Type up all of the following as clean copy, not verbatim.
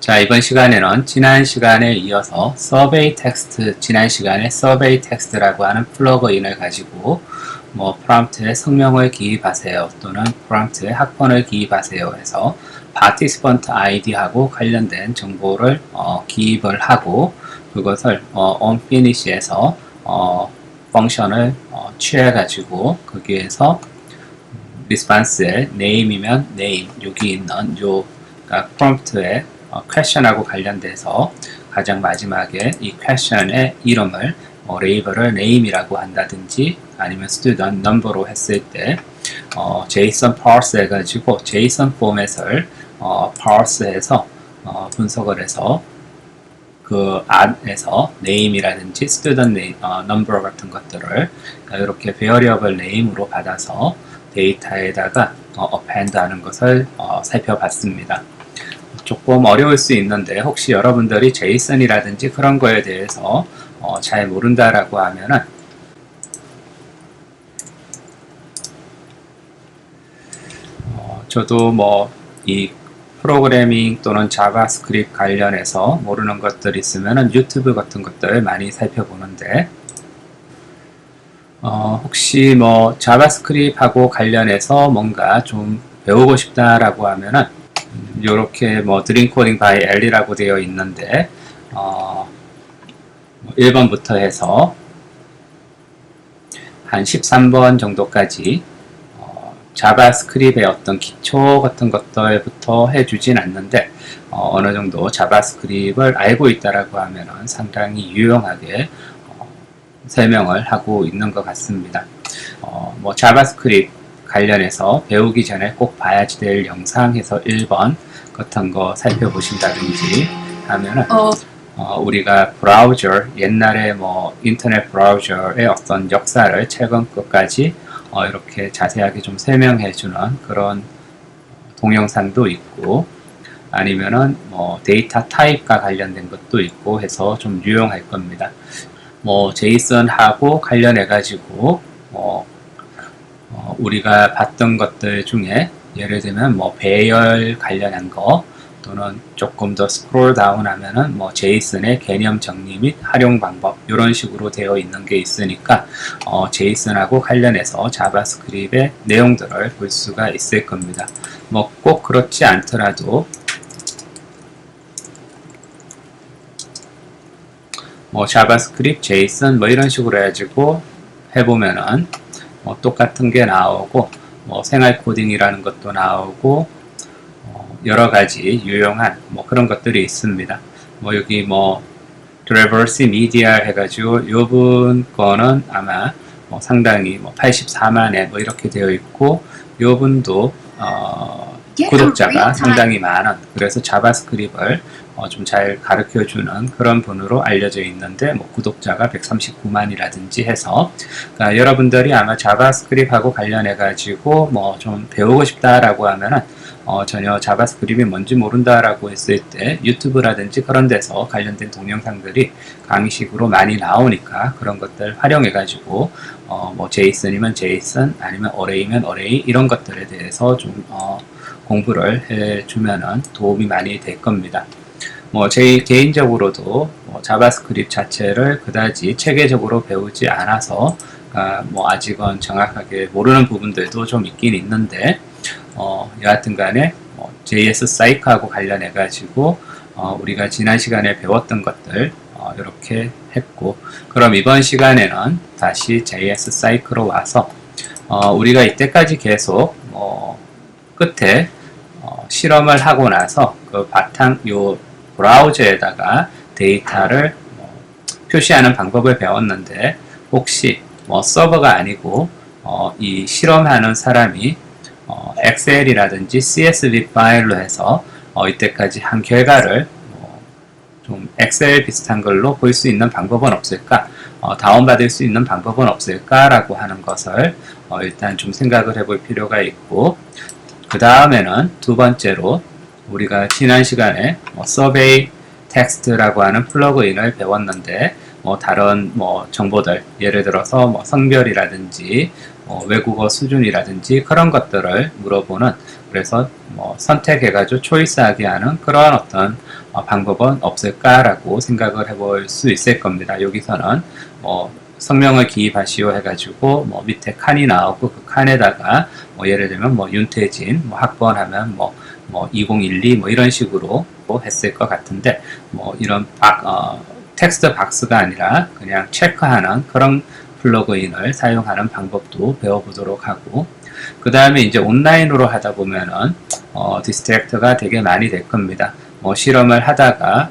자, 이번 시간에는 지난 시간에 이어서 서베이 텍스트, 지난 시간에 서베이 텍스트라고 하는 플러그인을 가지고 프롬프트에 성명을 기입하세요 또는 프롬프트에 학번을 기입하세요 해서 파티시펀트 아이디하고 관련된 정보를 기입을 하고 그것을 onfinish에서 펑션을 취해 가지고 거기에서 리스판스에 name이면 name, 여기 있는 요 프롬프트에 question하고 관련돼서 가장 마지막에 이 question의 이름을 레이블을 name이라고 한다든지 아니면 student number로 했을 때 JSON parse 해가지고 JSON 포맷을 parse해서 분석을 해서 그 안에서 name이라든지 student name, number 같은 것들을 이렇게 variable name으로 받아서 데이터에다가 append 하는 것을 살펴봤습니다. 조금 어려울 수 있는데 혹시 여러분들이 JSON이라든지 그런 거에 대해서 잘 모른다라고 하면은 저도 이 프로그래밍 또는 자바스크립트 관련해서 모르는 것들 있으면은 유튜브 같은 것들 많이 살펴보는데 혹시 자바스크립트하고 관련해서 뭔가 좀 배우고 싶다라고 하면은 요렇게 드림 코딩 바이 엘리라고 되어 있는데 1번부터 해서 한 13번 정도까지 자바스크립트의 어떤 기초 같은 것들부터 해주진 않는데 어느 정도 자바스크립트를 알고 있다라고 하면은 상당히 유용하게 설명을 하고 있는 것 같습니다. 자바스크립트 관련해서 배우기 전에 꼭 봐야지 될 영상에서 1번 같은 거 살펴보신다든지 하면은 우리가 브라우저 옛날에 인터넷 브라우저의 어떤 역사를 최근 것까지 이렇게 자세하게 좀 설명해 주는 그런 동영상도 있고 아니면은 데이터 타입과 관련된 것도 있고 해서 좀 유용할 겁니다. 제이슨하고 관련해 가지고 우리가 봤던 것들 중에 예를 들면 배열 관련한 거 또는 조금 더 스크롤 다운 하면은 제이슨의 개념 정리 및 활용 방법 이런 식으로 되어 있는 게 있으니까 제이슨하고 관련해서 자바스크립트의 내용들을 볼 수가 있을 겁니다. 꼭 그렇지 않더라도 자바스크립트, 제이슨 이런 식으로 해가지고 해보면은 똑같은 게 나오고 생활 코딩이라는 것도 나오고 여러 가지 유용한 그런 것들이 있습니다. 여기 Traverse Media 해가지고 요분 거는 아마 상당히 84만에 이렇게 되어 있고 요분도 구독자가 상당히 많은 그래서 자바스크립트를 좀 잘 가르쳐주는 그런 분으로 알려져 있는데 구독자가 139만이라든지 해서 그러니까 여러분들이 아마 자바스크립트하고 관련해 가지고 좀 배우고 싶다라고 하면은 전혀 자바스크립트이 뭔지 모른다라고 했을 때 유튜브라든지 그런 데서 관련된 동영상들이 강의식으로 많이 나오니까 그런 것들 활용해 가지고 제이슨이면 제이슨 아니면 어레이면 어레이 이런 것들에 대해서 좀 공부를 해주면은 도움이 많이 될 겁니다. 제 개인적으로도 자바스크립트 자체를 그다지 체계적으로 배우지 않아서 아직은 정확하게 모르는 부분들도 좀 있긴 있는데 여하튼 간에 JS 사이클하고 관련해 가지고 우리가 지난 시간에 배웠던 것들 이렇게 했고 그럼 이번 시간에는 다시 JS 사이클로 와서 우리가 이때까지 계속 끝에 실험을 하고 나서 그 바탕 요 브라우저에다가 데이터를 표시하는 방법을 배웠는데 혹시 서버가 아니고 이 실험하는 사람이 엑셀이라든지 CSV 파일로 해서 이때까지 한 결과를 좀 엑셀 비슷한 걸로 볼 수 있는 방법은 없을까? 다운받을 수 있는 방법은 없을까라고 하는 것을 일단 좀 생각을 해볼 필요가 있고 그 다음에는 두 번째로 우리가 지난 시간에 서베이 텍스트라고 하는 플러그인을 배웠는데 다른 정보들 예를 들어서 성별이라든지 외국어 수준이라든지 그런 것들을 물어보는 그래서 선택해가지고 초이스하게 하는 그런 어떤 방법은 없을까라고 생각을 해볼 수 있을 겁니다. 여기서는 성명을 기입하시오 해가지고 밑에 칸이 나오고 그 칸에다가 예를 들면 윤태진 학번 하면 2012 이런 식으로 했을 것 같은데 이런 텍스트 박스가 아니라 그냥 체크하는 그런 플러그인을 사용하는 방법도 배워보도록 하고, 그 다음에 이제 온라인으로 하다 보면은 디스트랙트가 되게 많이 될 겁니다. 실험을 하다가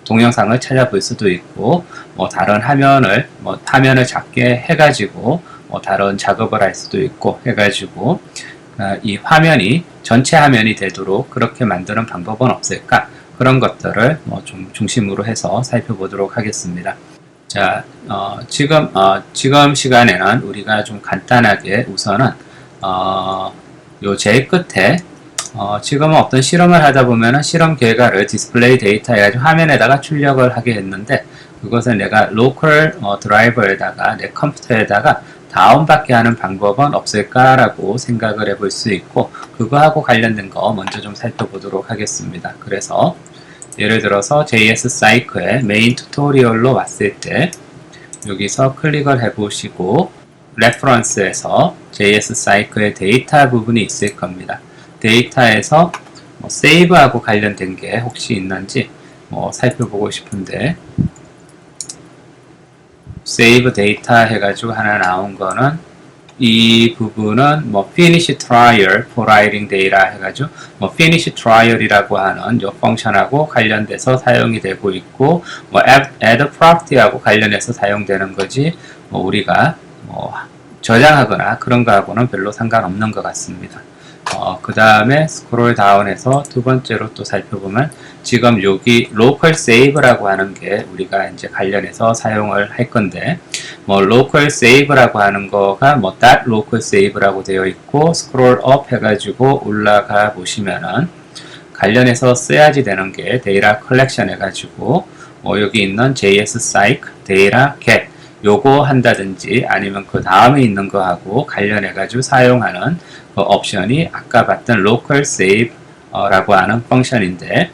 동영상을 찾아볼 수도 있고 다른 화면을 작게 해가지고 다른 작업을 할 수도 있고 해가지고 이 화면이 전체 화면이 되도록 그렇게 만드는 방법은 없을까, 그런 것들을 좀 중심으로 해서 살펴보도록 하겠습니다. 자, 지금 시간에는 우리가 좀 간단하게 우선은 요 제일 끝에 지금은 어떤 실험을 하다 보면은 실험 결과를 디스플레이 데이터 해가지고 화면에다가 출력을 하게 했는데, 그것을 내가 로컬 드라이버에다가 내 컴퓨터에다가 다운받게 하는 방법은 없을까라고 생각을 해볼 수 있고, 그거하고 관련된 거 먼저 좀 살펴보도록 하겠습니다. 그래서 예를 들어서 JS 사이클의 메인 튜토리얼로 왔을 때 여기서 클릭을 해보시고 레퍼런스에서 JS 사이클의 데이터 부분이 있을 겁니다. 데이터에서 세이브하고 관련된 게 혹시 있는지 살펴보고 싶은데, 세이브 데이터 해가지고 하나 나온 거는 이 부분은 finish trial for writing data 해가지고 finish trial이라고 하는 이 펑션하고 관련돼서 사용이 되고 있고 add property하고 관련해서 사용되는 거지 우리가 저장하거나 그런 거하고는 별로 상관없는 것 같습니다. 그 다음에 스크롤 다운해서 두 번째로 또 살펴보면 지금 여기 local save라고 하는 게 우리가 이제 관련해서 사용을 할 건데, local save라고 하는 거가 .local save라고 되어 있고, 스크롤 업 해가지고 올라가 보시면은 관련해서 써야지 되는 게 데이터 컬렉션 해가지고 여기 있는 JS Psych, 데이터 get 요거 한다든지 아니면 그 다음에 있는 거하고 관련해가지고 사용하는 그 옵션이 아까 봤던 local save 라고 하는 펑션인데,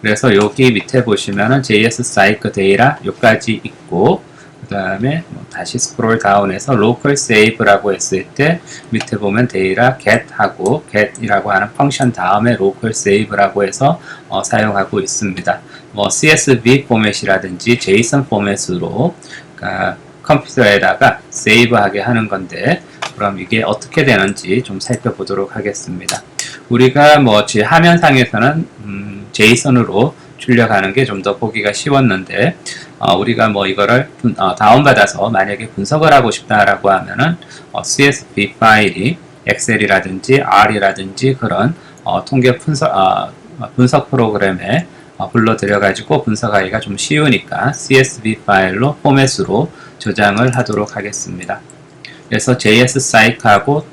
그래서 여기 밑에 보시면은 JS Psych 데이터 요까지 있고, 그 다음에 다시 스크롤 다운해서 local save라고 했을 때 밑에 보면 데이터 get하고 get이라고 하는 펑션 다음에 local save라고 해서 사용하고 있습니다. CSV 포맷이라든지 JSON 포맷으로 컴퓨터에다가 세이브하게 하는 건데, 그럼 이게 어떻게 되는지 좀 살펴보도록 하겠습니다. 우리가 제 화면상에서는 JSON으로 출력하는 게 좀 더 보기가 쉬웠는데, 우리가 이거를 다운받아서 만약에 분석을 하고 싶다라고 하면은 CSV 파일이 엑셀이라든지 R이라든지 그런 통계 분석 프로그램에 불러들여가지고 분석하기가 좀 쉬우니까 CSV 파일로 포맷으로 저장을 하도록 하겠습니다. 그래서 JS Psych하고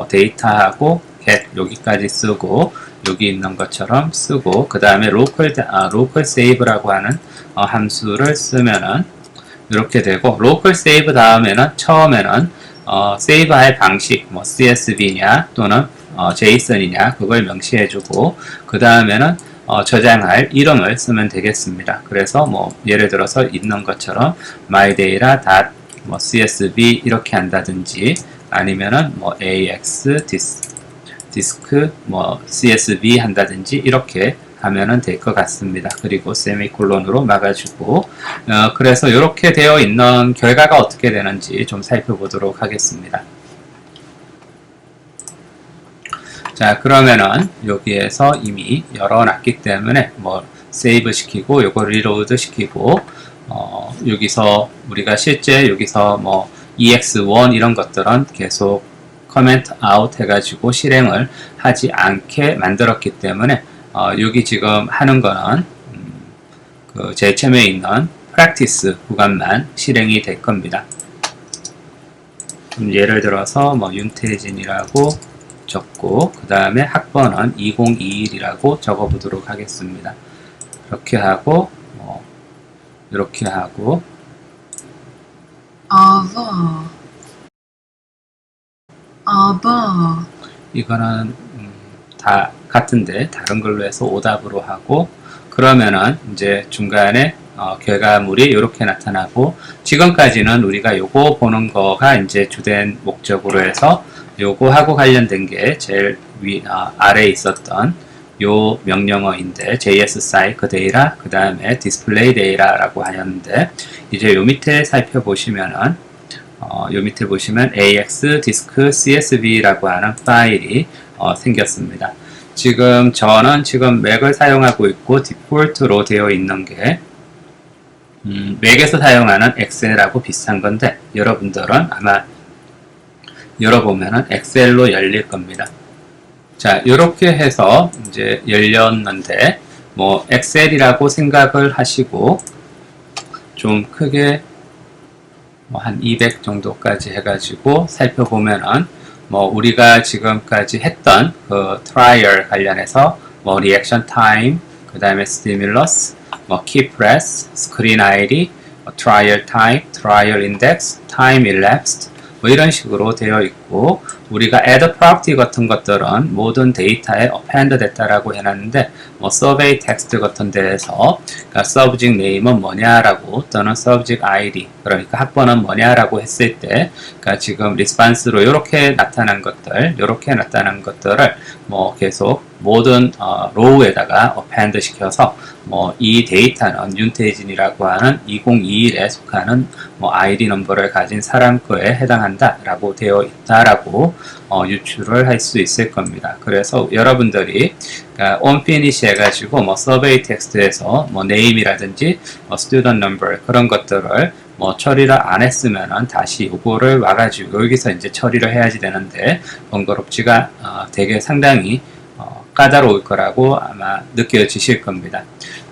데이터하고 get 여기까지 쓰고 여기 있는 것처럼 쓰고, 그 다음에 local save라고 하는 함수를 쓰면은 이렇게 되고, local save 다음에는 처음에는 세이브할 방식 CSV냐 또는 JSON이냐 그걸 명시해주고, 그 다음에는 저장할 이름을 쓰면 되겠습니다. 그래서 예를 들어서 있는 것처럼 mydata.csv 이렇게 한다든지 아니면은 AX 디스크 CSV 한다든지 이렇게 하면은 될 것 같습니다. 그리고 세미콜론으로 막아주고, 그래서 이렇게 되어 있는 결과가 어떻게 되는지 좀 살펴보도록 하겠습니다. 자, 그러면은 여기에서 이미 열어놨기 때문에 세이브 시키고 요거 리로드 시키고 여기서 우리가 실제 여기서 EX1 이런 것들은 계속 커멘트 아웃 해가지고 실행을 하지 않게 만들었기 때문에 여기 지금 하는 거는 그 제체에 있는 프랙티스 구간만 실행이 될 겁니다. 예를 들어서 윤태진이라고 적고 그 다음에 학번은 2021이라고 적어 보도록 하겠습니다. 이렇게 하고 이렇게 하고 이거는 다 같은데 다른 걸로 해서 오답으로 하고, 그러면은 이제 중간에 결과물이 이렇게 나타나고, 지금까지는 우리가 요거 보는 거가 이제 주된 목적으로 해서 요거하고 관련된 게 제일 아래에 있었던 요 명령어인데, JS 사이크 데이터, 그 다음에 디스플레이 데이터라고 하였는데, 이제 요 밑에 살펴보시면은 요 밑에 보시면 AX 디스크 CSV라고 하는 파일이 생겼습니다. 지금 저는 지금 맥을 사용하고 있고 디폴트로 되어 있는 게 맥에서 사용하는 엑셀하고 비슷한 건데, 여러분들은 아마 열어보면은 엑셀로 열릴 겁니다. 자, 이렇게 해서 이제 열렸는데, 뭐 엑셀이라고 생각을 하시고 좀 크게 한 200 정도까지 해가지고 살펴보면은 뭐 우리가 지금까지 했던 그 트라이얼 관련해서 뭐 리액션 타임, 그 다음에 스티뮬러스, 뭐 키 프레스, 스크린 아이디, 트라이얼 타임, 트라이얼 인덱스, 타임 일랩스드, 뭐 이런 식으로 되어 있고, 우리가 add property 같은 것들은 모든 데이터에 append 됐다라고 해놨는데, 뭐 survey text 같은 데에서 그러니까 subject name은 뭐냐라고, 또는 subject id, 그러니까 학번은 뭐냐라고 했을 때, 그러니까 지금 response로 이렇게 나타난 것들, 이렇게 나타난 것들을 뭐 계속 모든 row에다가 append 시켜서 뭐 이 데이터는 윤태진이라고 하는 2021에 속하는 뭐 ID 넘버를 가진 사람 거에 해당한다라고 되어 있다라고 유출을 할 수 있을 겁니다. 그래서 여러분들이 그러니까 onFinish 해가지고 뭐 survey 텍스트에서 뭐 name이라든지 뭐 student number 그런 것들을 뭐 처리를 안 했으면은 다시 요거를 와가지고 여기서 이제 처리를 해야지 되는데, 번거롭지가 되게 상당히 까다로울 거라고 아마 느껴지실 겁니다.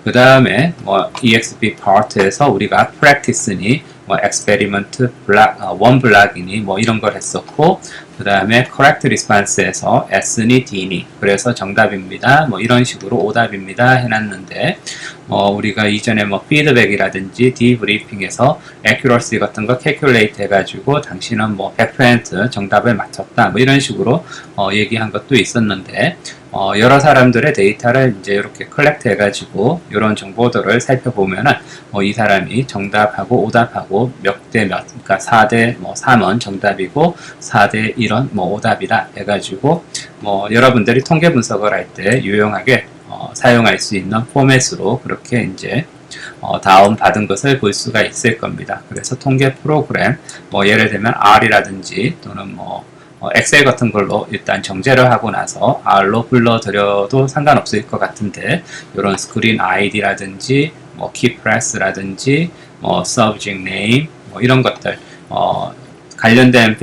그 다음에 뭐 EXP 파트에서 우리가 practice니 뭐 experiment block, one block이니 뭐 이런 걸 했었고, 그 다음에 correct response에서 S니 D니 그래서 정답입니다 뭐 이런 식으로 오답입니다 해놨는데, 우리가 이전에 뭐 feedback이라든지 debriefing에서 accuracy 같은 거 calculate 해가지고 당신은 뭐 100% 정답을 맞췄다 뭐 이런 식으로 얘기한 것도 있었는데, 여러 사람들의 데이터를 이제 이렇게 컬렉트 해가지고 이런 정보들을 살펴보면은 이 사람이 정답하고 오답하고 몇 대 몇, 그러니까 4대 뭐 3은 정답이고 4대 1은 뭐 오답이다 해가지고 여러분들이 통계 분석을 할 때 유용하게 사용할 수 있는 포맷으로 그렇게 이제 다운 받은 것을 볼 수가 있을 겁니다. 그래서 통계 프로그램 예를 들면 R이라든지 또는 엑셀 같은 걸로 일단 정제를 하고 나서 R로 불러드려도 상관없을 것 같은데, 이런 스크린 아이디라든지 키프레스라든지 subject name 이런 것들 관련된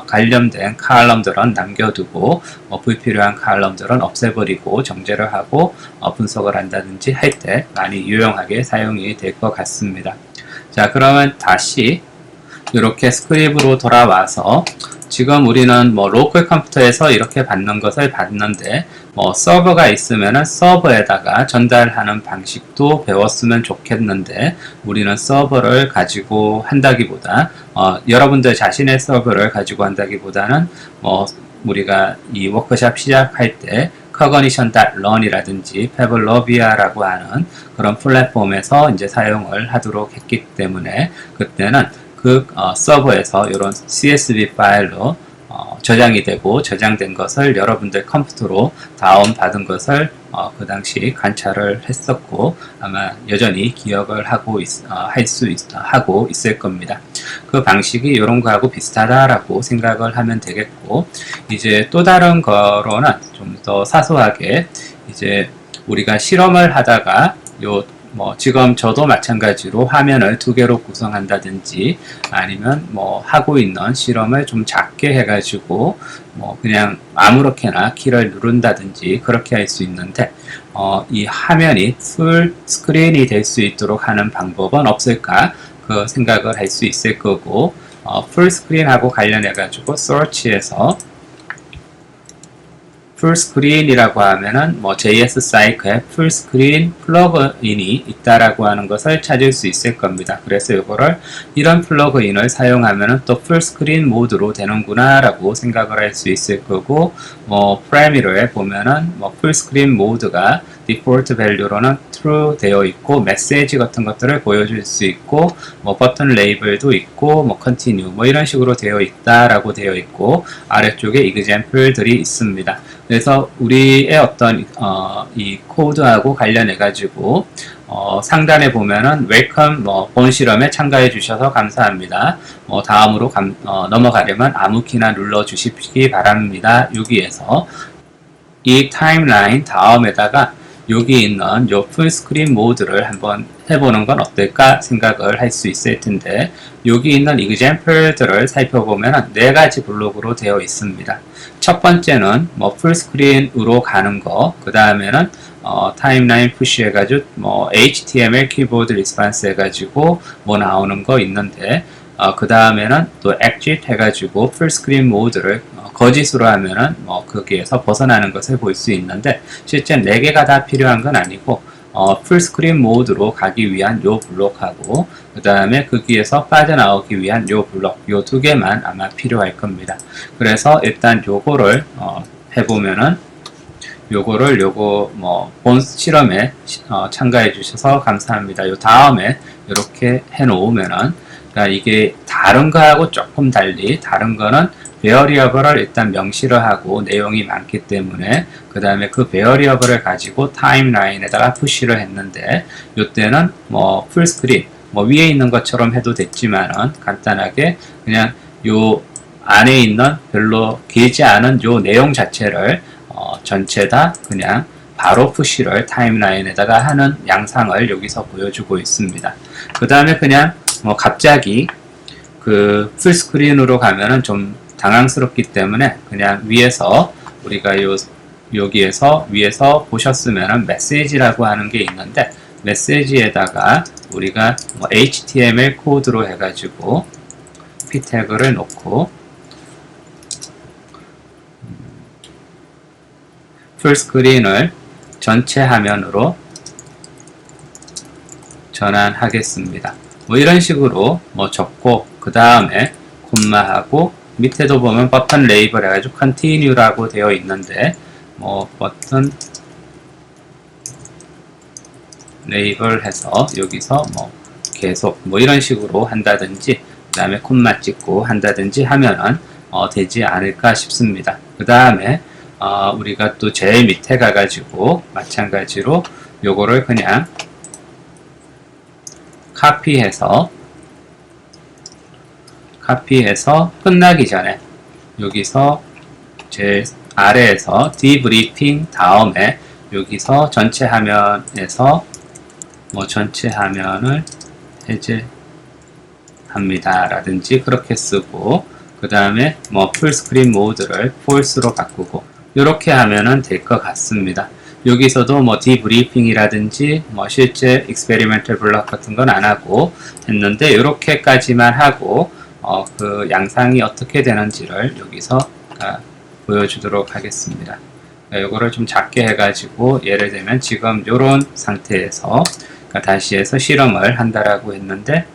관련된 칼럼들은 남겨두고 불필요한 칼럼들은 없애버리고 정제를 하고 분석을 한다든지 할 때 많이 유용하게 사용이 될 것 같습니다. 자, 그러면 다시 이렇게 스크립으로 돌아와서 지금 우리는 로컬 컴퓨터에서 이렇게 받는 것을 받는데 서버가 있으면은 서버에다가 전달하는 방식도 배웠으면 좋겠는데, 우리는 서버를 가지고 한다기보다 여러분들 자신의 서버를 가지고 한다기보다는 우리가 이 워크숍 시작할 때 cognition.run이라든지 pavlovia라고 하는 그런 플랫폼에서 이제 사용을 하도록 했기 때문에, 그때는 그 서버에서 이런 CSV 파일로 저장이 되고, 저장된 것을 여러분들 컴퓨터로 다운받은 것을 그 당시 관찰을 했었고 아마 여전히 기억을 하고 하고 있을 겁니다. 그 방식이 이런 거하고 비슷하다라고 생각을 하면 되겠고, 이제 또 다른 거로는 좀 더 사소하게 이제 우리가 실험을 하다가 지금 저도 마찬가지로 화면을 2개로 구성한다든지 아니면 하고 있는 실험을 좀 작게 해가지고 그냥 아무렇게나 키를 누른다든지 그렇게 할 수 있는데, 이 화면이 풀 스크린이 될 수 있도록 하는 방법은 없을까 그 생각을 할 수 있을 거고, 풀 스크린하고 관련해가지고 서치에서 풀스크린이라고 하면은 JS 사이클에 풀스크린 플러그인이 있다라고 하는 것을 찾을 수 있을 겁니다. 그래서 이거를 이런 플러그인을 사용하면은 또 풀스크린 모드로 되는구나 라고 생각을 할 수 있을 거고, 프라이머리에 보면은 풀스크린 모드가 디폴트 밸류로는 true 되어 있고 메시지 같은 것들을 보여줄 수 있고 뭐 버튼 레이블도 있고 뭐 continue 뭐 이런 식으로 되어 있다라고 되어 있고 아래쪽에 example들이 있습니다. 그래서 우리의 어떤 이 코드하고 관련해 가지고 상단에 보면은 웰컴 본 실험에 참가해 주셔서 감사합니다. 다음으로 넘어가려면 아무 키나 눌러 주시기 바랍니다. 여기에서 이 타임라인 다음에다가 여기 있는 요 풀스크린 모드를 한번 해보는 건 어떨까 생각을 할 수 있을 텐데 여기 있는 example들을 살펴보면 4가지 블록으로 되어 있습니다. 첫 번째는 뭐 풀스크린으로 가는 거, 그 다음에는 타임라인 푸시 해가지고 뭐 HTML 키보드 리스폰스 해가지고 뭐 나오는 거 있는데 그 다음에는 또 exit 해가지고 풀스크린 모드를 거짓으로 하면은 뭐 거기에서 벗어나는 것을 볼 수 있는데 실제 4개가 다 필요한 건 아니고 풀스크린 모드로 가기 위한 요 블록하고 그 다음에 거기에서 빠져나오기 위한 요 블록 요 2개만 아마 필요할 겁니다. 그래서 일단 요거를 해보면은 요거 본 실험에 참가해 주셔서 감사합니다. 요 다음에 이렇게 해 놓으면은 그러니까 이게 다른 거하고 조금 달리 다른 거는 베어리어블을 일단 명시를 하고 내용이 많기 때문에 그 다음에 그 베어리어블을 가지고 타임라인에다가 푸시를 했는데 이때는 뭐 풀스크린 뭐 위에 있는 것처럼 해도 됐지만은 간단하게 그냥 요 안에 있는 별로 길지 않은 요 내용 자체를 전체 다 그냥 바로 푸시를 타임라인에다가 하는 양상을 여기서 보여주고 있습니다. 그 다음에 그냥 뭐 갑자기 그 풀스크린으로 가면은 좀 당황스럽기 때문에 그냥 위에서 우리가 여기에서 위에서 보셨으면은 메시지라고 하는 게 있는데 메시지에다가 우리가 뭐 HTML 코드로 해가지고 p 태그를 놓고 풀스크린을 전체 화면으로 전환하겠습니다. 뭐 이런 식으로 뭐 적고 그 다음에 콤마하고 밑에도 보면 버튼 레이블 해가지고 continue라고 되어 있는데 뭐 버튼 레이블 해서 여기서 뭐 계속 뭐 이런 식으로 한다든지 그 다음에 콤마 찍고 한다든지 하면은 되지 않을까 싶습니다. 그 다음에 우리가 또 제일 밑에 가가지고 마찬가지로 요거를 그냥 카피해서 끝나기 전에 여기서 제일 아래에서 디브리핑 다음에 여기서 전체 화면에서 뭐 전체 화면을 해제합니다 라든지 그렇게 쓰고 그 다음에 뭐 풀스크린 모드를 false로 바꾸고 이렇게 하면은 될 것 같습니다. 여기서도 뭐 디브리핑이라든지 뭐 실제 익스페리멘털 블록 같은 건 안 하고 했는데 이렇게까지만 하고 그 양상이 어떻게 되는지를 여기서 보여주도록 하겠습니다. 이거를 좀 작게 해가지고 예를 들면 지금 이런 상태에서 다시 해서 실험을 한다라고 했는데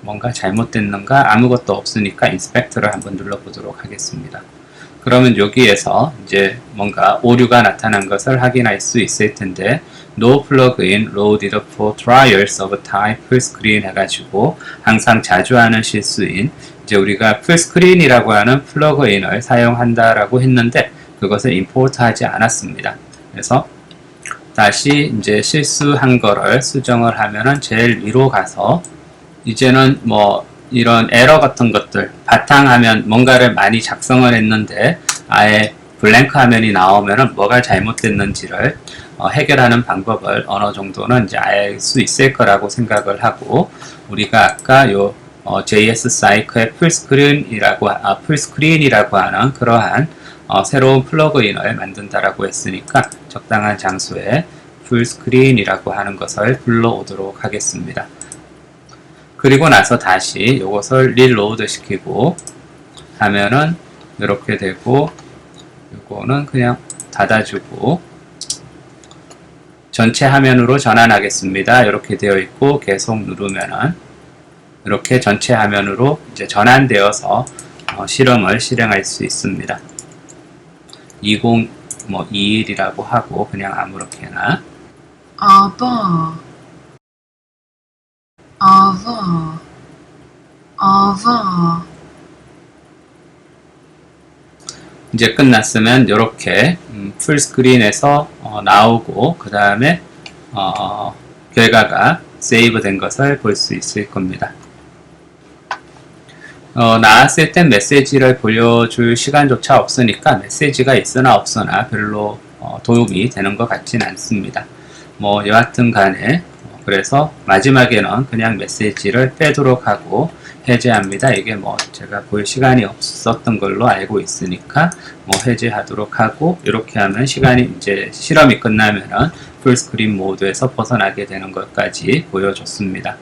뭔가 잘못됐는가 아무것도 없으니까 인스펙터를 한번 눌러보도록 하겠습니다. 그러면 여기에서 이제 뭔가 오류가 나타난 것을 확인할 수 있을 텐데 No plugin loaded for trials of type fullscreen 해가지고 항상 자주 하는 실수인 이제 우리가 풀스크린이라고 하는 플러그인을 사용한다라고 했는데 그것을 임포트하지 않았습니다. 그래서 다시 이제 실수한 거를 수정을 하면은 제일 위로 가서 이제는 뭐 이런 에러 같은 것들 바탕화면 뭔가를 많이 작성을 했는데 아예 블랭크 화면이 나오면은 뭐가 잘못됐는지를 해결하는 방법을 어느 정도는 이제 알 수 있을 거라고 생각을 하고 우리가 아까 요 JS 사이클의 풀스크린이라고 하는 그러한 새로운 플러그인을 만든다라고 했으니까 적당한 장소에 풀스크린이라고 하는 것을 불러오도록 하겠습니다. 그리고 나서 다시 이것을 릴로드 시키고 하면은 이렇게 되고 이거는 그냥 닫아주고 전체 화면으로 전환하겠습니다. 이렇게 되어 있고 계속 누르면은 이렇게 전체 화면으로 이제 전환되어서 실험을 실행할 수 있습니다. 2021이라고 하고 그냥 아무렇게나 avant, avant, avant. 이제 끝났으면 이렇게 풀스크린에서 나오고 그 다음에 결과가 세이브 된 것을 볼 수 있을 겁니다. 나왔을 땐 메시지를 보여줄 시간조차 없으니까 메시지가 있으나 없으나 별로 도움이 되는 것 같진 않습니다. 뭐 여하튼 간에 그래서 마지막에는 그냥 메시지를 빼도록 하고 해제합니다. 이게 뭐 제가 볼 시간이 없었던 걸로 알고 있으니까 뭐 해제하도록 하고 이렇게 하면 시간이 이제 실험이 끝나면은 풀스크린 모드에서 벗어나게 되는 것까지 보여줬습니다.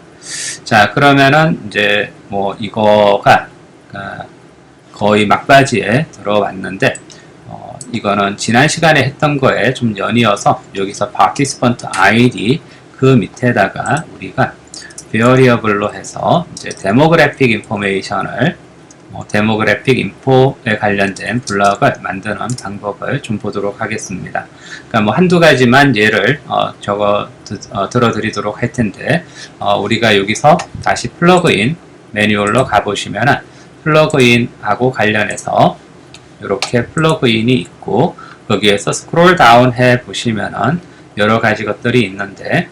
자, 그러면은 이제 뭐 이거가 거의 막바지에 들어왔는데 이거는 지난 시간에 했던 거에 좀 연이어서 여기서 participant ID 그 밑에다가 우리가 variable로 해서 이제 demographic information을 demographic info에 관련된 블럭을 만드는 방법을 좀 보도록 하겠습니다. 그러니까 뭐 한두 가지만 예를 들어드리도록 할 텐데 우리가 여기서 다시 플러그인 매뉴얼로 가보시면은 플러그인하고 관련해서 이렇게 플러그인이 있고 거기에서 스크롤 다운 해 보시면은 여러 가지 것들이 있는데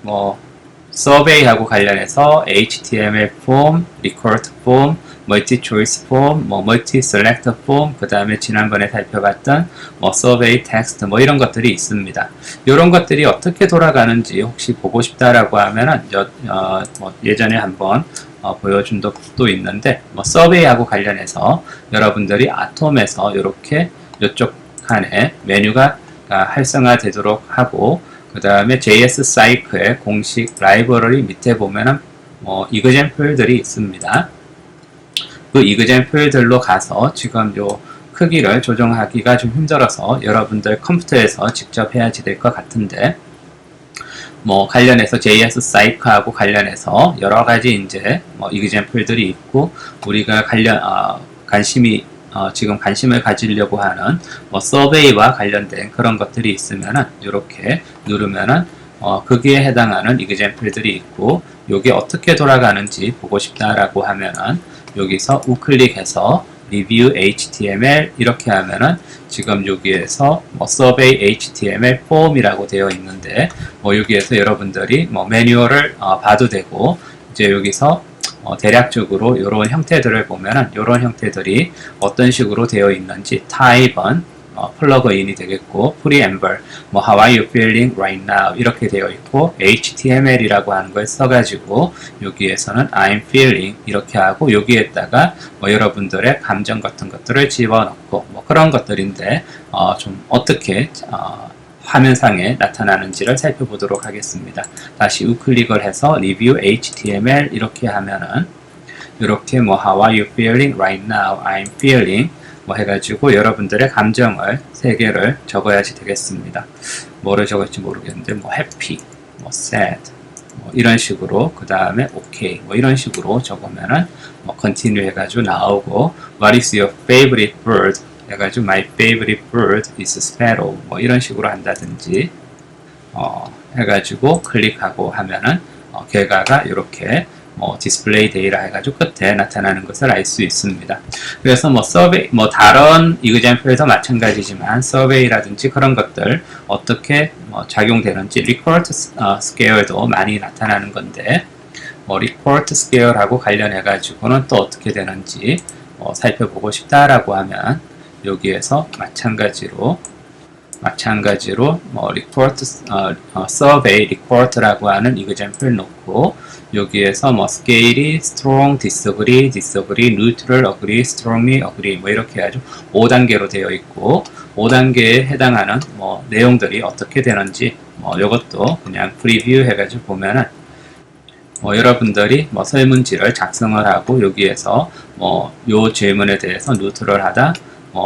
뭐 서베이하고 관련해서 HTML 폼, 리코트 폼, 멀티 초이스 폼, 뭐 멀티 셀렉터 폼, 그 다음에 지난번에 살펴봤던 뭐 서베이 텍스트 뭐 이런 것들이 있습니다. 이런 것들이 어떻게 돌아가는지 혹시 보고 싶다라고 하면은 뭐 예전에 한번 보여준 적도 있는데 뭐 서베이하고 관련해서 여러분들이 아톰에서 이렇게 이쪽 칸에 메뉴가 활성화되도록 하고 그 다음에 JS 사이클의 공식 라이브러리 밑에 보면은 이그젬플들이 있습니다. 그 이그젬플들로 가서 지금 요 크기를 조정하기가 좀 힘들어서 여러분들 컴퓨터에서 직접 해야지 될 것 같은데 뭐 관련해서 JS 사이클하고 관련해서 여러 가지 이제 이그젬플들이 있고 우리가 지금 관심을 가지려고 하는 서베이와 관련된 그런 것들이 있으면은 이렇게 누르면은 거기에 해당하는 이그젬플들이 있고 요게 어떻게 돌아가는지 보고 싶다라고 하면은 여기서 우클릭해서 리뷰 HTML 이렇게 하면은 지금 여기에서 서베이 HTML 폼이라고 되어 있는데 여기에서 여러분들이 매뉴얼을 봐도 되고 이제 여기서 대략적으로 이런 형태들을 보면은 이런 형태들이 어떤 식으로 되어 있는지 타입은 플러그인이 되겠고 preamble, how are you feeling right now 이렇게 되어 있고 HTML이라고 하는 걸 써가지고 여기에서는 I'm feeling 이렇게 하고 여기에다가 여러분들의 감정 같은 것들을 집어넣고 그런 것들인데 좀 어떻게 화면상에 나타나는지를 살펴보도록 하겠습니다. 다시 우클릭을 해서 Review HTML 이렇게 하면은 이렇게 How are you feeling right now? I'm feeling 해가지고 여러분들의 감정을 3개를 적어야지 되겠습니다. 뭐를 적을지 모르겠는데 happy, sad 이런 식으로 그 다음에 okay 이런 식으로 적으면은 continue 해가지고 나오고 What is your favorite bird? 해가지고 my favorite bird is sparrow 이런 식으로 한다든지 해가지고 클릭하고 하면은 결과가 이렇게 디스플레이 데이라 해가지고 끝에 나타나는 것을 알 수 있습니다. 그래서 서베이 다른 이그젬플에서 마찬가지지만 서베이라든지 그런 것들 어떻게 작용되는지 리포트 스케일도 많이 나타나는 건데 리포트 스케일하고 관련해 가지고는 또 어떻게 되는지 살펴보고 싶다라고 하면 여기에서 마찬가지로 리포트 서베이 리포트라고 하는 이그젬플 놓고 여기에서 스케일이 strong, disagree, neutral, agree, strongly, agree 이렇게 해가지고 5단계로 되어 있고 5단계에 해당하는 내용들이 어떻게 되는지 이것도 그냥 프리뷰 해가지고 보면은 여러분들이 설문지를 작성을 하고 여기에서 요 질문에 대해서 뉴트럴 하다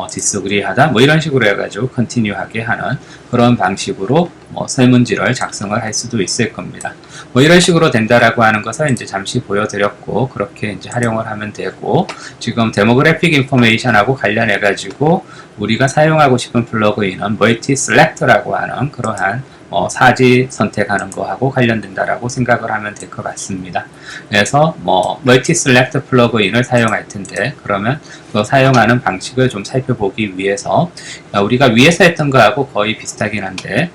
디스그리 하다 이런 식으로 해가지고 컨티뉴하게 하는 그런 방식으로 설문지를 작성을 할 수도 있을 겁니다. 이런 식으로 된다라고 하는 것을 이제 잠시 보여드렸고 그렇게 이제 활용을 하면 되고 지금 데모그래픽 인포메이션하고 관련해 가지고 우리가 사용하고 싶은 플러그인은 멀티 셀렉터라고 하는 그러한 사지 선택하는 거하고 관련된다라고 생각을 하면 될 것 같습니다. 그래서 멀티 셀렉트 플러그인을 사용할 텐데, 그러면 그 사용하는 방식을 좀 살펴보기 위해서 우리가 위에서 했던 거하고 거의 비슷하긴 한데,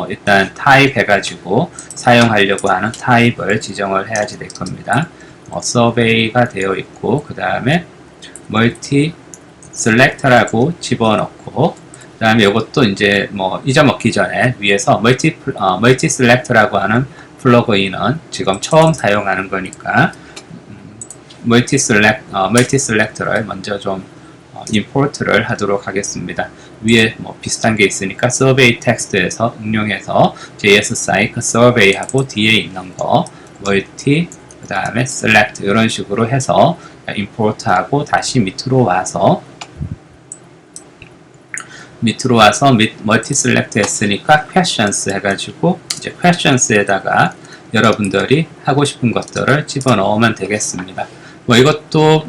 일단 타입 해가지고 사용하려고 하는 타입을 지정을 해야지 될 겁니다. 서베이가 되어 있고, 그 다음에 멀티 셀렉터라고 집어넣고, 그 다음에 이것도 이제 잊어먹기 전에 위에서 멀티 셀렉터라고 하는 플러그인은 지금 처음 사용하는 거니까 멀티 셀렉터를 먼저 좀 임포트를 하도록 하겠습니다. 위에 비슷한 게 있으니까 서베이 텍스트에서 응용해서 JS 사이클 서베이하고 뒤에 있는 거 멀티 그 다음에 셀렉트 이런 식으로 해서 임포트하고 다시 밑으로 와서 멀티 셀렉트 했으니까 questions 해가지고 이제 questions에다가 여러분들이 하고 싶은 것들을 집어넣으면 되겠습니다. 이것도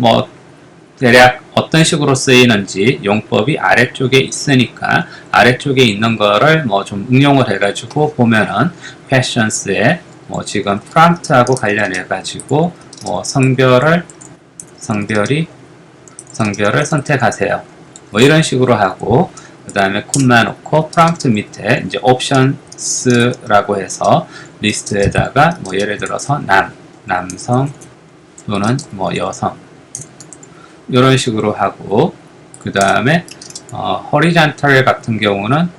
대략 어떤 식으로 쓰이는지 용법이 아래쪽에 있으니까 아래쪽에 있는 거를 좀 응용을 해가지고 보면은 questions에 지금 prompt하고 관련해가지고 성별을 선택하세요. 이런 식으로 하고 그 다음에 콤마 놓고 프롬프트 밑에 이제 옵션스라고 해서 리스트에다가 예를 들어서 남성 또는 여성 이런 식으로 하고 그 다음에 horizontal 같은 경우는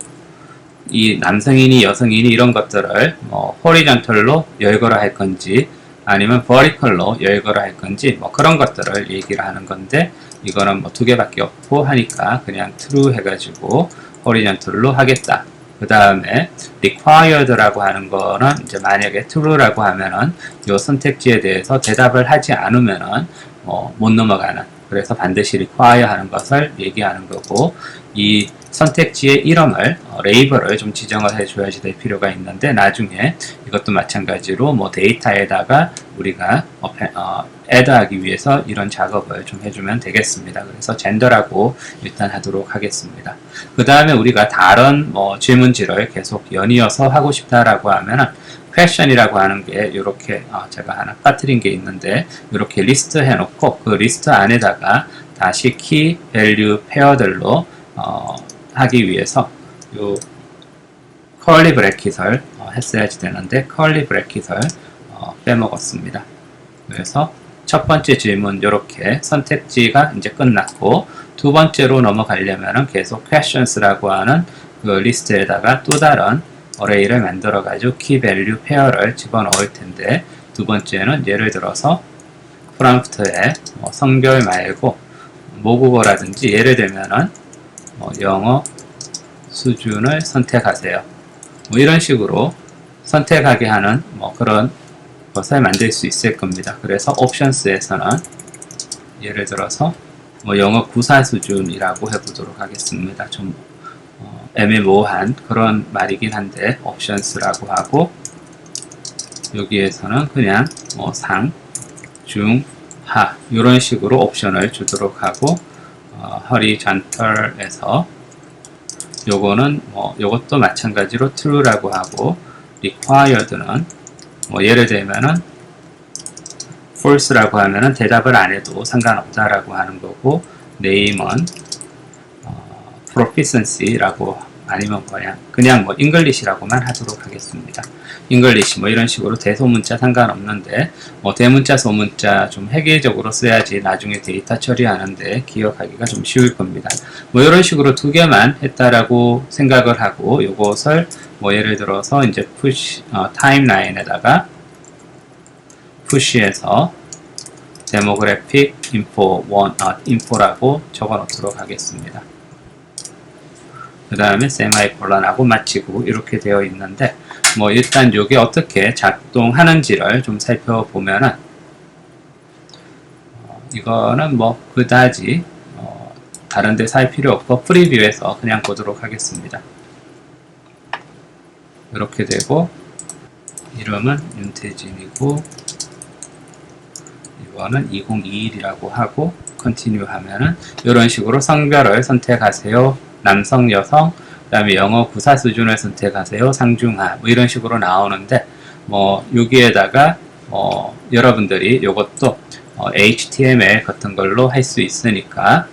이 남성이니 여성이니 이런 것들을 horizontal로 열거를 할 건지 아니면 vertical로 열거를 할 건지 그런 것들을 얘기를 하는 건데 이거는 두 개밖에 없고 하니까 그냥 true 해가지고 horizontal로 하겠다. 그 다음에 required라고 하는 거는 이제 만약에 true라고 하면은 이 선택지에 대해서 대답을 하지 않으면은 못 넘어가는, 그래서 반드시 require 하는 것을 얘기하는 거고, 이 선택지의 이름을 레이블을 좀 지정을 해줘야지 될 필요가 있는데 나중에 이것도 마찬가지로 데이터에다가 우리가 애드하기 위해서 이런 작업을 좀 해주면 되겠습니다. 그래서 젠더라고 일단 하도록 하겠습니다. 그 다음에 우리가 다른 질문지를 계속 연이어서 하고 싶다라고 하면은 question이라고 하는 게 이렇게 제가 하나 빠뜨린 게 있는데 이렇게 리스트 해놓고 그 리스트 안에다가 다시 key value 페어들로 하기 위해서 요 curly bracket을 했어야지 되는데 curly bracket을 빼먹었습니다. 그래서 첫 번째 질문 이렇게 선택지가 이제 끝났고 두 번째로 넘어가려면은 계속 questions라고 하는 그 리스트에다가 또 다른 어레이를 만들어 가지고 key value 페어를 집어넣을 텐데 두 번째는 예를 들어서 프롬프트에 성별 말고 모국어라든지 예를 들면은 영어 수준을 선택하세요. 이런 식으로 선택하게 하는 그런 것을 만들 수 있을 겁니다. 그래서 옵션스에서는 예를 들어서 영어 구사 수준이라고 해보도록 하겠습니다. 좀 애매모호한 그런 말이긴 한데 옵션스라고 하고 여기에서는 그냥 상, 중, 하 이런 식으로 옵션을 주도록 하고 horizontal에서 요거는 요것도 마찬가지로 true라고 하고 required는 예를 들면은 false라고 하면은 대답을 안 해도 상관없다라고 하는 거고 name은 proficiency라고 아니면 그냥 English라고만 하도록 하겠습니다. English 이런 식으로 대소문자 상관없는데 대문자 소문자 좀 획일적으로 써야지 나중에 데이터 처리하는데 기억하기가 좀 쉬울 겁니다. 이런 식으로 두 개만 했다라고 생각을 하고 요것을 예를 들어서 이제 push 타임라인에다가 push해서 demographic info라고 적어 놓도록 하겠습니다. 그 다음에 세마이콜론하고 마치고 이렇게 되어 있는데 일단 이게 어떻게 작동하는지를 좀 살펴보면은 이거는 그다지 다른 데 살 필요 없고 프리뷰에서 그냥 보도록 하겠습니다. 이렇게 되고 이름은 윤태진이고 이거는 2021이라고 하고 컨티뉴 하면은 이런 식으로 성별을 선택하세요. 남성, 여성, 그 다음에 영어 구사 수준을 선택하세요. 상중하 뭐 이런 식으로 나오는데 뭐 여기에다가 여러분들이 이것도 HTML 같은 걸로 할 수 있으니까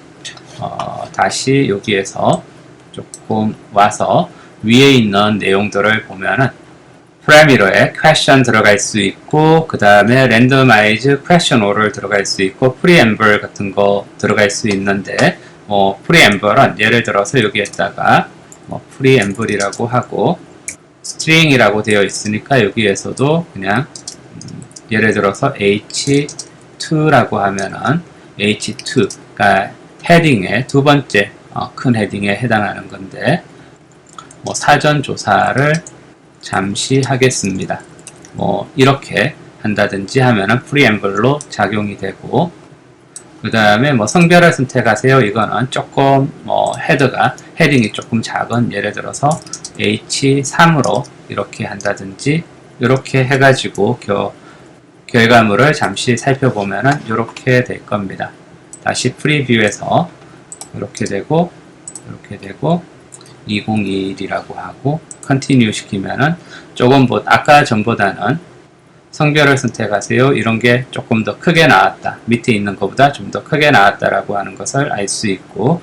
다시 여기에서 조금 와서 위에 있는 내용들을 보면은 parameter에 question 들어갈 수 있고 그 다음에 randomize question order 들어갈 수 있고 preamble 같은 거 들어갈 수 있는데 preamble은 예를 들어서 여기에다가 preamble이라고 하고 string이라고 되어 있으니까 여기에서도 그냥 예를 들어서 h2라고 하면은 h2가 헤딩의 두 번째 큰 헤딩에 해당하는 건데 사전 조사를 잠시 하겠습니다. 이렇게 한다든지 하면은 preamble로 작용이 되고 그 다음에 성별을 선택하세요. 이거는 조금 헤딩이 조금 작은 예를 들어서 H3으로 이렇게 한다든지 이렇게 해가지고 결과물을 잠시 살펴보면은 이렇게 될 겁니다. 다시 프리뷰에서 이렇게 되고 2021이라고 하고 컨티뉴 시키면은 조금 아까 전보다는 성별을 선택하세요. 이런 게 조금 더 크게 나왔다. 밑에 있는 것보다 좀 더 크게 나왔다라고 하는 것을 알 수 있고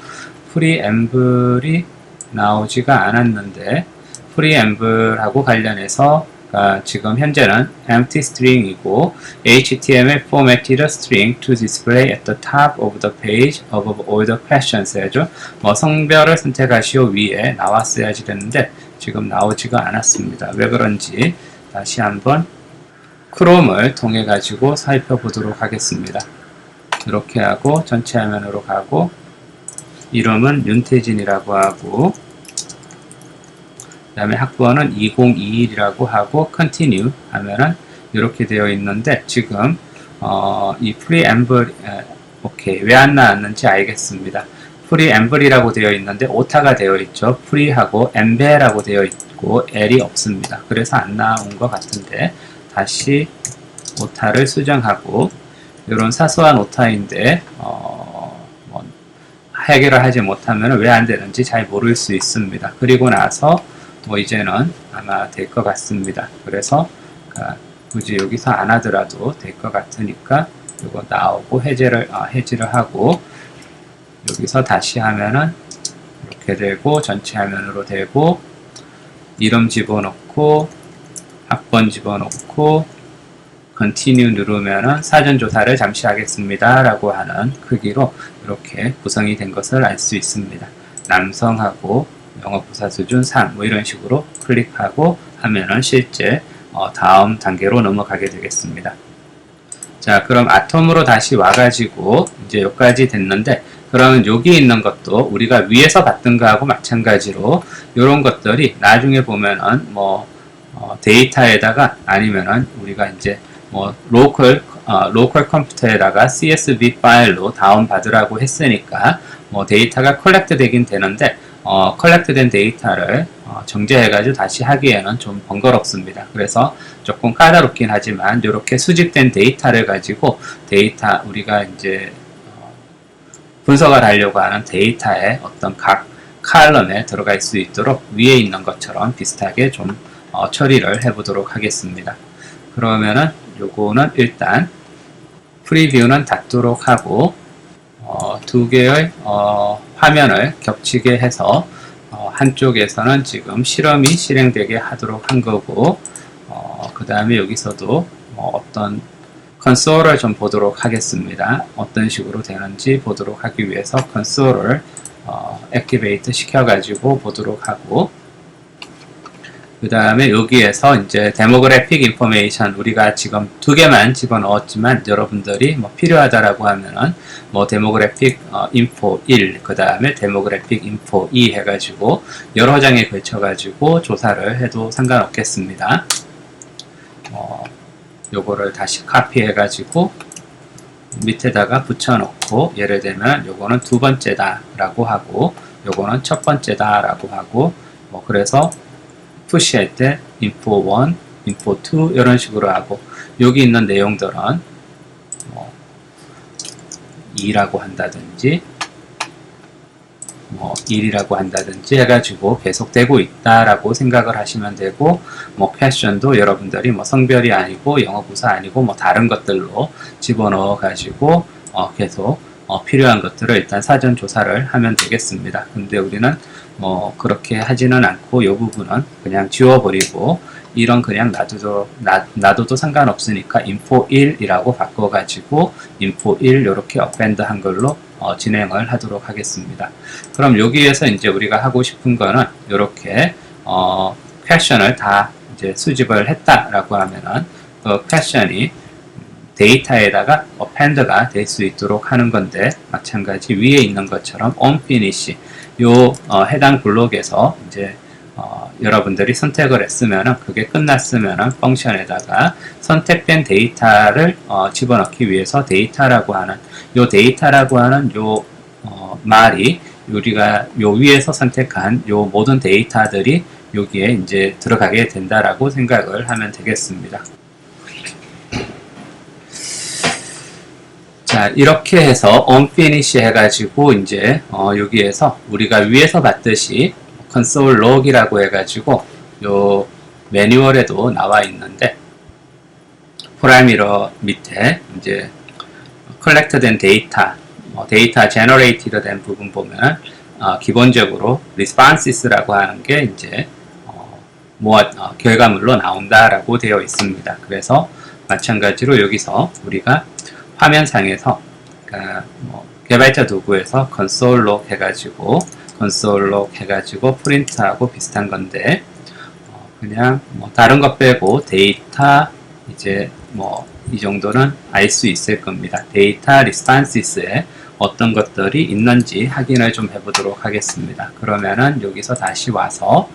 프리앰블이 나오지가 않았는데 프리앰블하고 관련해서 지금 현재는 empty string이고 HTML formatted string to display at the top of the page above all the questions 해야죠. 성별을 선택하시오 위에 나왔어야지 되는데 지금 나오지가 않았습니다. 왜 그런지 다시 한번 크롬을 통해 가지고 살펴보도록 하겠습니다. 이렇게 하고 전체 화면으로 가고 이름은 윤태진이라고 하고 그 다음에 학번은 2021이라고 하고 continue 하면은 이렇게 되어 있는데 지금 이 preamble 오케이 왜 안 나왔는지 알겠습니다. preamble이라고 되어 있는데 오타가 되어 있죠. pre하고 embed라고 되어 있고 l이 없습니다. 그래서 안 나온 것 같은데 다시 오타를 수정하고 이런 사소한 오타인데 해결을 하지 못하면 왜 안 되는지 잘 모를 수 있습니다. 그리고 나서 이제는 아마 될 것 같습니다. 그래서 굳이 여기서 안 하더라도 될 것 같으니까 이거 나오고 해제를 하고 여기서 다시 하면은 이렇게 되고 전체 화면으로 되고 이름 집어넣고 학번 집어넣고 continue 누르면은 사전조사를 잠시 하겠습니다 라고 하는 크기로 이렇게 구성이 된 것을 알 수 있습니다. 남성하고 영어 구사 수준 3 이런 식으로 클릭하고 하면은 실제 다음 단계로 넘어가게 되겠습니다. 자, 그럼 아톰으로 다시 와가지고 이제 여기까지 됐는데 그러면 여기 있는 것도 우리가 위에서 봤던 거하고 마찬가지로 이런 것들이 나중에 보면은 데이터에다가 아니면은 우리가 이제 로컬 컴퓨터에다가 CSV 파일로 다운 받으라고 했으니까 데이터가 컬렉트 되긴 되는데 컬렉트 된 데이터를 정제해가지고 다시 하기에는 좀 번거롭습니다. 그래서 조금 까다롭긴 하지만 이렇게 수집된 데이터를 가지고 우리가 이제 분석을 하려고 하는 데이터의 어떤 각 칼럼에 들어갈 수 있도록 위에 있는 것처럼 비슷하게 좀 처리를 해보도록 하겠습니다. 그러면은 요거는 일단 프리뷰는 닫도록 하고 두 개의 화면을 겹치게 해서 한쪽에서는 지금 실험이 실행되게 하도록 한 거고 그 다음에 여기서도 어떤 컨솔을 좀 보도록 하겠습니다. 어떤 식으로 되는지 보도록 하기 위해서 컨솔을 액티베이트 시켜가지고 보도록 하고 그 다음에 여기에서 이제 데모그래픽 인포메이션 우리가 지금 두 개만 집어넣었지만 여러분들이 필요하다라고 하면은 데모그래픽 인포 1 그 다음에 데모그래픽 인포 2 해가지고 여러 장에 걸쳐가지고 조사를 해도 상관없겠습니다. 요거를 다시 카피해가지고 밑에다가 붙여놓고 예를 들면 요거는 두 번째다 라고 하고 요거는 첫 번째다 라고 하고 그래서 푸시할 때 info 1, info 2 이런 식으로 하고 여기 있는 내용들은 2라고 한다든지 뭐 1이라고 한다든지 해가지고 계속되고 있다라고 생각을 하시면 되고, 뭐 question도 여러분들이 뭐 성별이 아니고 영어 부사 아니고 뭐 다른 것들로 집어넣어 가지고 계속 필요한 것들을 일단 사전 조사를 하면 되겠습니다. 근데 우리는 뭐 그렇게 하지는 않고 이 부분은 그냥 지워버리고 이런 그냥 놔둬도 상관없으니까 info 1이라고 바꿔가지고 info 1 이렇게 append 한 걸로 진행을 하도록 하겠습니다. 그럼 여기에서 이제 우리가 하고 싶은 거는 이렇게 question을 다 이제 수집을 했다라고 하면은 그 question이 데이터에다가 append가 될 수 있도록 하는 건데, 마찬가지 위에 있는 것처럼 onFinish 요 해당 블록에서 이제 여러분들이 선택을 했으면은, 그게 끝났으면은 펑션에다가 선택된 데이터를 집어넣기 위해서 데이터라고 하는 요 말이 우리가 요 위에서 선택한 요 모든 데이터들이 여기에 이제 들어가게 된다라고 생각을 하면 되겠습니다. 자, 이렇게 해서 onFinish 해가지고 이제 여기에서 우리가 위에서 봤듯이 console log이라고 해가지고 요 매뉴얼에도 나와 있는데, 프라이미러 밑에 이제 collect된 데이터 generated 된 부분 보면 기본적으로 responses라고 하는 게 이제 결과물로 나온다라고 되어 있습니다. 그래서 마찬가지로 여기서 우리가 화면상에서 개발자 도구에서 console log 해가지고 프린트하고 비슷한 건데, 그냥 다른 것 빼고 데이터 이제 이 정도는 알 수 있을 겁니다. 데이터 responses에 어떤 것들이 있는지 확인을 좀 해보도록 하겠습니다. 그러면은 여기서 다시 와서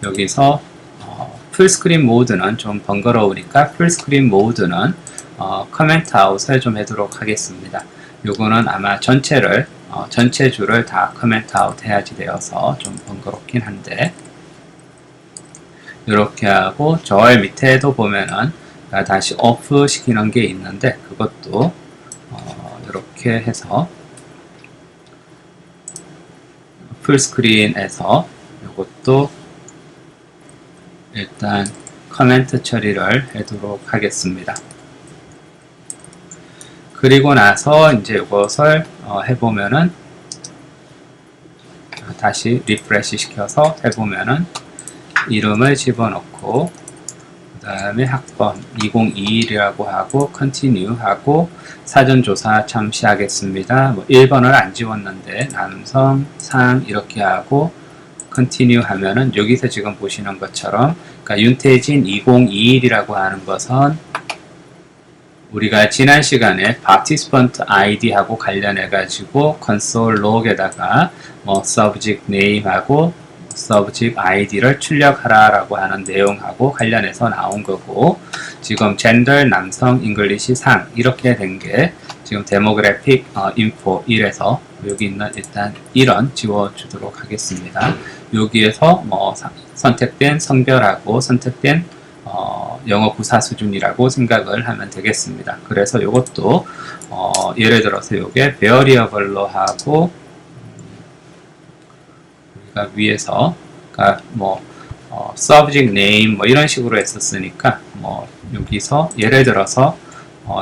여기서 풀스크린 모드는 좀 번거로우니까 풀스크린 모드는 커멘트 아웃을 좀 하도록 하겠습니다. 요거는 아마 전체 줄을 다 커멘트 아웃 해야지 되어서 좀 번거롭긴 한데, 이렇게 하고 저 밑에도 보면은 다시 오프 시키는 게 있는데, 그것도 이렇게 해서 풀스크린에서 이것도 일단 커멘트 처리를 하도록 하겠습니다. 그리고 나서 이제 이것을 해보면은 다시 리프레시 시켜서 해보면은 이름을 집어넣고 그 다음에 학번 2021이라고 하고 continue 하고 사전조사 참시하겠습니다. 1번을 안 지웠는데 남성 상 이렇게 하고 continue 하면은 여기서 지금 보시는 것처럼, 그러니까 윤태진 2021이라고 하는 것은 우리가 지난 시간에 participant id하고 관련해 가지고 console log에다가 subject name하고 subject id를 출력하라 라고 하는 내용하고 관련해서 나온 거고, 지금 gender 남성 english 상 이렇게 된 게 지금 demographic info 1에서 여기 있는 일단 1은 지워주도록 하겠습니다. 여기에서 선택된 성별하고 선택된 영어 부사 수준이라고 생각을 하면 되겠습니다. 그래서 이것도 예를 들어서 이게 variable로 하고 우리가 위에서 subject name 이런 식으로 했었으니까 여기서 예를 들어서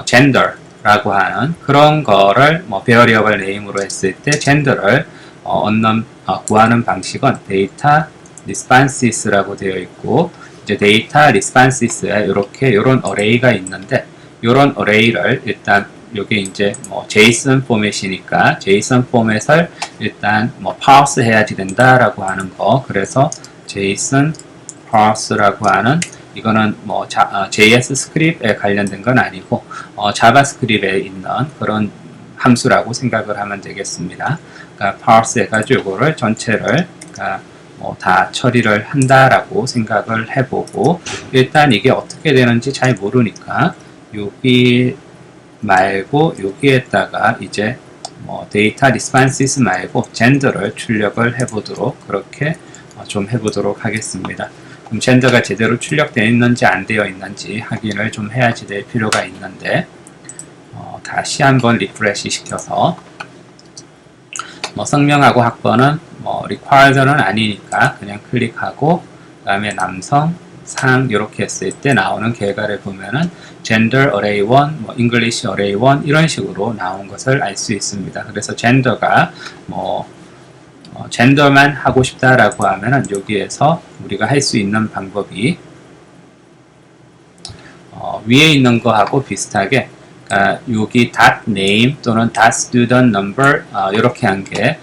gender라고 하는 그런 거를 variable name으로 했을 때 gender를 구하는 방식은 data responses라고 되어 있고, 이제 데이터 responses에 요런 array가 있는데, 요런 array를 일단 요게 이제 JSON 포맷이니까 JSON 포맷을 일단 parse 해야지 된다라고 하는 거. 그래서 JSON parse라고 하는 이거는 JS 스크립트에 관련된 건 아니고 자바스크립트에 있는 그런 함수라고 생각을 하면 되겠습니다. 그러니까 parse 해가지고 이거를 전체를 다 처리를 한다라고 생각을 해보고, 일단 이게 어떻게 되는지 잘 모르니까 여기 말고 여기에다가 이제 데이터 리스폰시스 말고 젠더를 출력을 해보도록 그렇게 좀 해보도록 하겠습니다. 그럼 젠더가 제대로 출력되어 있는지 안 되어 있는지 확인을 좀 해야지 될 필요가 있는데, 다시 한번 리프레시 시켜서 뭐 성명하고 학번은 뭐 required는 아니니까 그냥 클릭하고 그 다음에 남성, 상 이렇게 했을 때 나오는 결과를 보면은 gender array 1, 뭐 English array 1 이런 식으로 나온 것을 알 수 있습니다. 그래서 gender가 뭐 젠더만 하고 싶다라고 하면은 여기에서 우리가 할 수 있는 방법이 위에 있는 거하고 비슷하게 여기 .name 또는 .student number 이렇게 한 게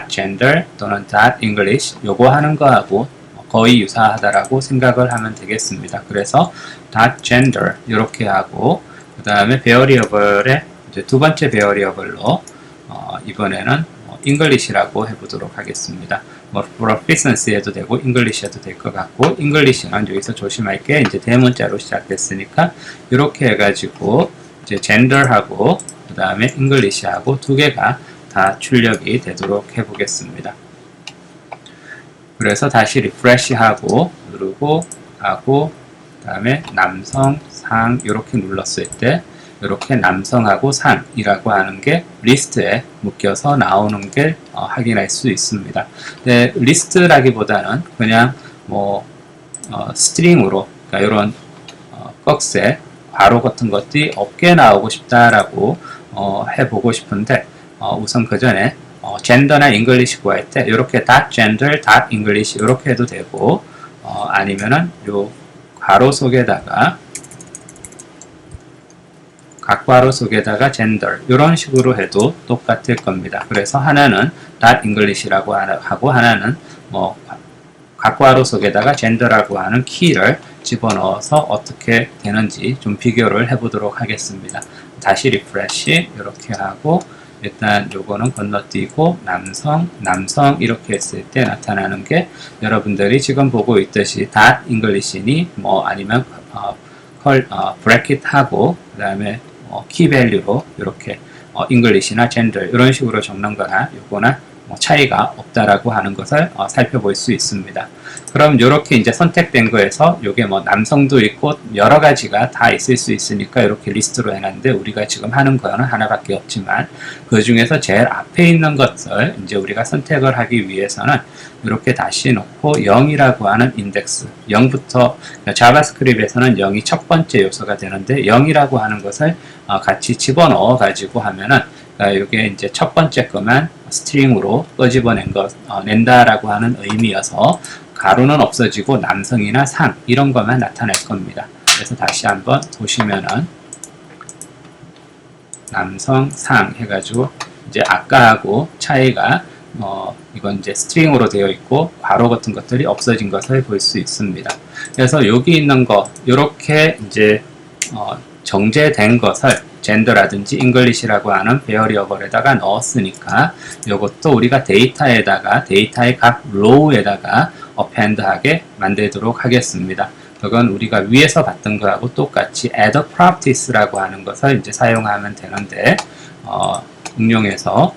.gender 또는 .english 요거 하는 거하고 거의 유사하다라고 생각을 하면 되겠습니다. 그래서 .gender 이렇게 하고 그 다음에 variable의 이제 두 번째 variable로 이번에는 English라고 해보도록 하겠습니다. 뭐 proficiency 해도 되고 English 해도 될 것 같고 English는 여기서 조심할 게 이제 대문자로 시작됐으니까 이렇게 해가지고 이제 gender하고 그 다음에 English하고 두 개가 다 출력이 되도록 해보겠습니다. 그래서 다시 리프레시하고 누르고 하고 그 다음에 남성, 상 이렇게 눌렀을 때 이렇게 남성하고 상이라고 하는 게 리스트에 묶여서 나오는 게 확인할 수 있습니다. 근데 리스트라기보다는 그냥 뭐 스트링으로 그러니까 이런 꺽쇠 괄호 같은 것들이 없게 나오고 싶다라고 해보고 싶은데 우선 그 전에 젠더나 잉글리시 구할 때 이렇게 .gender, .english 이렇게 해도 되고 아니면은 요 괄호 속에다가 각괄호 속에다가 gender 이런 식으로 해도 똑같을 겁니다. 그래서 하나는 .english라고 하고 하나는 뭐 각괄호 속에다가 gender라고 하는 키를 집어넣어서 어떻게 되는지 좀 비교를 해보도록 하겠습니다. 다시 리프레시 이렇게 하고 일단 요거는 건너뛰고 남성 이렇게 했을 때 나타나는 게 여러분들이 지금 보고 있듯이 .english니 뭐 아니면 브래킷하고 그 다음에 키밸류로 이렇게 English나 gender 이런 식으로 적는 거나 요거나 차이가 없다라고 하는 것을 살펴볼 수 있습니다. 그럼 이렇게 이제 선택된 거에서 요게 뭐 남성도 있고 여러 가지가 다 있을 수 있으니까 이렇게 리스트로 해놨는데 우리가 지금 하는 거는 하나밖에 없지만 그 중에서 제일 앞에 있는 것을 이제 우리가 선택을 하기 위해서는 이렇게 다시 놓고 0이라고 하는 인덱스 0부터 자바스크립트에서는 0이 첫 번째 요소가 되는데 0이라고 하는 것을 같이 집어넣어 가지고 하면은 이게 이제 첫 번째 거만 스트링으로 끄집어낸 것, 낸다라고 하는 의미여서 가로는 없어지고 남성이나 상 이런 것만 나타낼 겁니다. 그래서 다시 한번 보시면은 남성, 상 해가지고 이제 아까하고 차이가 이건 이제 스트링으로 되어 있고 괄호 같은 것들이 없어진 것을 볼 수 있습니다. 그래서 여기 있는 거 이렇게 이제 정제된 것을 젠더라든지 잉글리시라고 하는 베어리어블에다가 넣었으니까 이것도 우리가 데이터에다가 데이터의 각 로우에다가 어펜드하게 만들도록 하겠습니다. 그건 우리가 위에서 봤던 거하고 똑같이 add properties라고 하는 것을 이제 사용하면 되는데 응용해서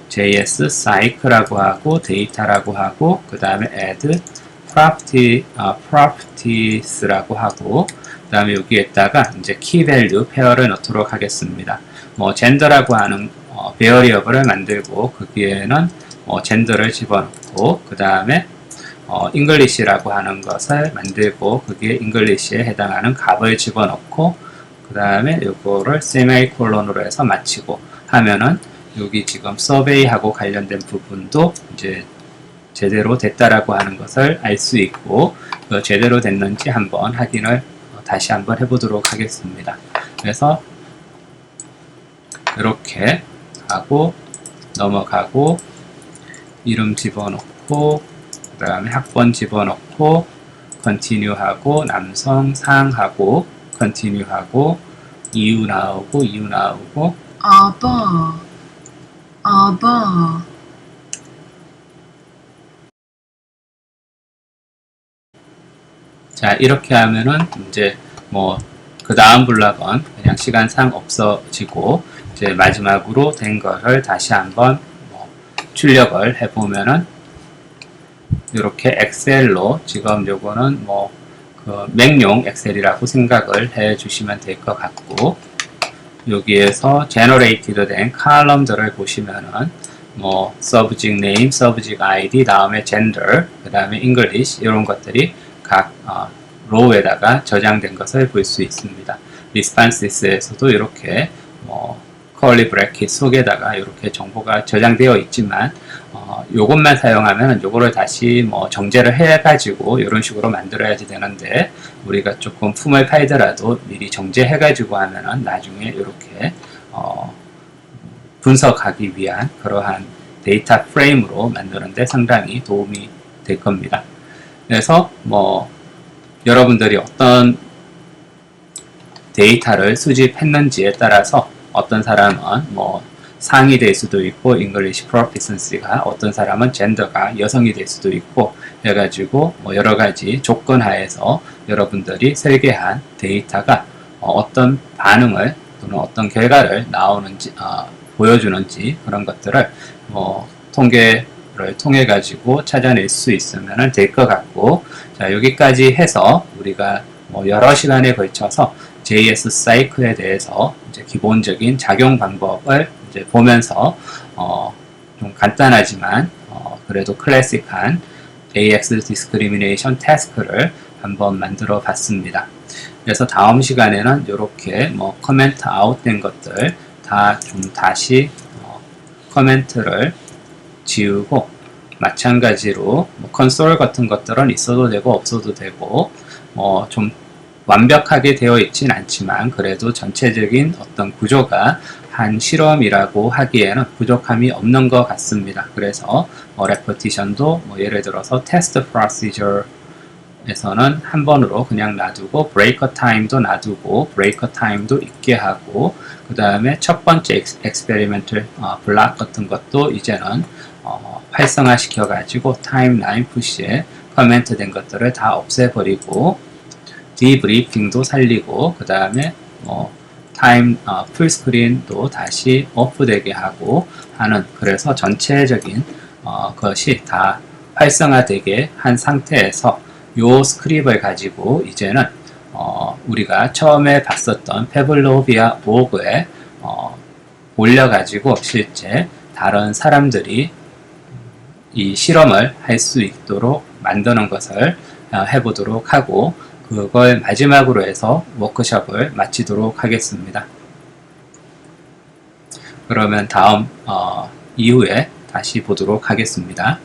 js cycle라고 하고 데이터라고 하고 그 다음에 add properties라고 하고 그 다음에 여기에다가 이제 key value 페어를 넣도록 하겠습니다. 뭐 젠더라고 하는 베어리어블을 만들고 거기에는 젠더를 집어넣고 그 다음에 English라고 하는 것을 만들고 거기에 English에 해당하는 값을 집어넣고 그 다음에 이거를 세미콜론으로 해서 마치고 하면은 여기 지금 서베이하고 관련된 부분도 이제 제대로 됐다라고 하는 것을 알 수 있고 제대로 됐는지 한번 확인을 다시 한번 해보도록 하겠습니다. 그래서 이렇게 하고 넘어가고 이름 집어넣고 그 다음에 학번 집어넣고 continue 하고 남성 상하고 continue 하고 이유 나오고 아빠 자 이렇게 하면은 이제 뭐 그 다음 블락은 그냥 시간상 없어지고 이제 마지막으로 된 거를 다시 한번 출력을 해보면은 이렇게 엑셀로 지금 요거는 뭐 그 맥용 엑셀이라고 생각을 해 주시면 될 것 같고 여기에서 제너레이티드 된 칼럼들을 보시면은 뭐 subject name, subject ID, 다음에 gender, 그 다음에 English 이런 것들이 각 row에다가 저장된 것을 볼 수 있습니다. responses에서도 이렇게 curly bracket 속에다가 이렇게 정보가 저장되어 있지만 요것만 사용하면 요거를 다시 정제를 해가지고 이런 식으로 만들어야지 되는데 우리가 조금 품을 팔더라도 미리 정제해가지고 하면은 나중에 이렇게 분석하기 위한 그러한 데이터 프레임으로 만드는데 상당히 도움이 될 겁니다. 그래서 여러분들이 어떤 데이터를 수집했는지에 따라서 어떤 사람은 상이 될 수도 있고 English proficiency가 어떤 사람은 젠더가 여성이 될 수도 있고 해가지고 여러 가지 조건 하에서 여러분들이 설계한 데이터가 어떤 반응을 또는 어떤 결과를 나오는지 보여주는지 그런 것들을 통계를 통해 가지고 찾아낼 수 있으면 될 것 같고 자 여기까지 해서 우리가 여러 시간에 걸쳐서 JS 사이클에 대해서 이제 기본적인 작용 방법을 이제 보면서 좀 간단하지만 그래도 클래식한 AX discrimination task를 한번 만들어 봤습니다. 그래서 다음 시간에는 이렇게 커멘트 아웃된 것들 다 좀 다시 커멘트를 지우고 마찬가지로 컨솔 같은 것들은 있어도 되고 없어도 되고 좀 완벽하게 되어 있진 않지만 그래도 전체적인 어떤 구조가 한 실험이라고 하기에는 부족함이 없는 것 같습니다. 그래서 레퍼티션도 예를 들어서 테스트 프로시저 에서는 한 번으로 그냥 놔두고 브레이커 타임도 놔두고 브레이커 타임도 있게 하고 그 다음에 첫 번째 엑스페리멘털 블락 같은 것도 이제는 활성화 시켜 가지고 타임라인 푸시에 커멘트 된 것들을 다 없애버리고 디브리핑도 살리고 그 다음에 타임 풀스크린도 다시 오프되게 하고 하는 그래서 전체적인 것이 다 활성화되게 한 상태에서 요 스크립을 가지고 이제는 우리가 처음에 봤었던 페블로비아 오그에 올려가지고 실제 다른 사람들이 이 실험을 할 수 있도록 만드는 것을 해보도록 하고 그걸 마지막으로 해서 워크숍을 마치도록 하겠습니다. 그러면 다음 이후에 다시 보도록 하겠습니다.